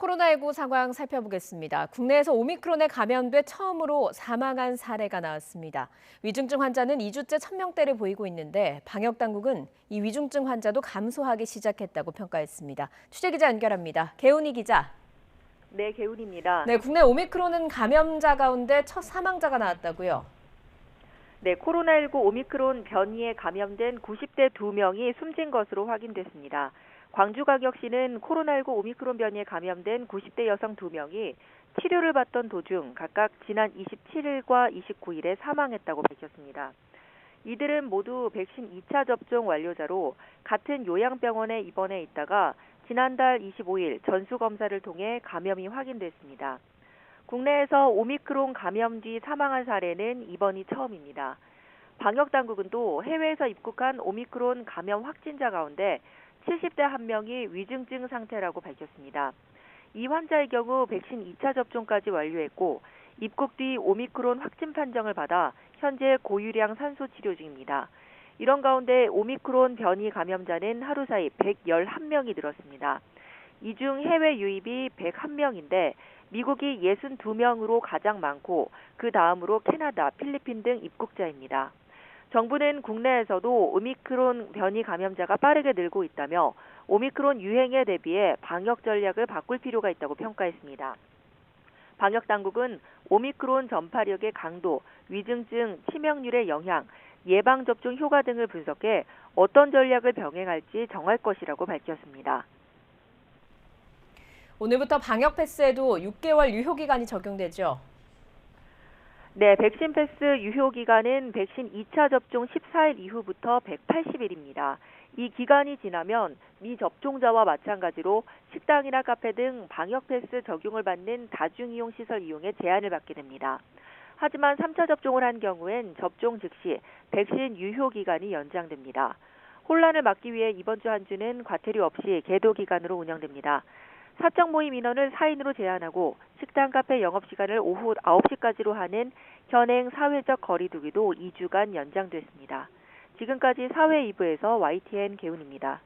코로나19 상황 살펴보겠습니다. 국내에서 오미크론에 감염돼 처음으로 사망한 사례가 나왔습니다. 위중증 환자는 2주째 1,000명대를 보이고 있는데 방역당국은 이 위중증 환자도 감소하기 시작했다고 평가했습니다. 취재기자 연결합니다. 개훈이 기자. 네, 개훈입니다. 네, 국내 오미크론은 감염자 가운데 첫 사망자가 나왔다고요? 네, 코로나19 오미크론 변이에 감염된 90대 2명이 숨진 것으로 확인됐습니다. 광주광역시는 코로나19 오미크론 변이에 감염된 90대 여성 2명이 치료를 받던 도중 각각 지난 27일과 29일에 사망했다고 밝혔습니다. 이들은 모두 백신 2차 접종 완료자로 같은 요양병원에 입원해 있다가 지난달 25일 전수검사를 통해 감염이 확인됐습니다. 국내에서 오미크론 감염 뒤 사망한 사례는 이번이 처음입니다. 방역당국은 또 해외에서 입국한 오미크론 감염 확진자 가운데 70대 1명이 위중증 상태라고 밝혔습니다. 이 환자의 경우 백신 2차 접종까지 완료했고 입국 뒤 오미크론 확진 판정을 받아 현재 고유량 산소 치료 중입니다. 이런 가운데 오미크론 변이 감염자는 하루 사이 111명이 늘었습니다. 이 중 해외 유입이 101명인데 미국이 62명으로 가장 많고 그 다음으로 캐나다, 필리핀 등 입국자입니다. 정부는 국내에서도 오미크론 변이 감염자가 빠르게 늘고 있다며 오미크론 유행에 대비해 방역 전략을 바꿀 필요가 있다고 평가했습니다. 방역당국은 오미크론 전파력의 강도, 위중증, 치명률의 영향, 예방접종 효과 등을 분석해 어떤 전략을 병행할지 정할 것이라고 밝혔습니다. 오늘부터 방역 패스에도 6개월 유효기간이 적용되죠? 네, 백신 패스 유효 기간은 백신 2차 접종 14일 이후부터 180일입니다. 이 기간이 지나면 미접종자와 마찬가지로 식당이나 카페 등 방역 패스 적용을 받는 다중이용 시설 이용에 제한을 받게 됩니다. 하지만 3차 접종을 한 경우엔 접종 즉시 백신 유효 기간이 연장됩니다. 혼란을 막기 위해 이번 주 한 주는 과태료 없이 계도 기간으로 운영됩니다. 사적 모임 인원을 4인으로 제한하고 식당, 카페 영업시간을 오후 9시까지로 하는 현행 사회적 거리 두기도 2주간 연장됐습니다. 지금까지 사회 2부에서 YTN 개훈입니다.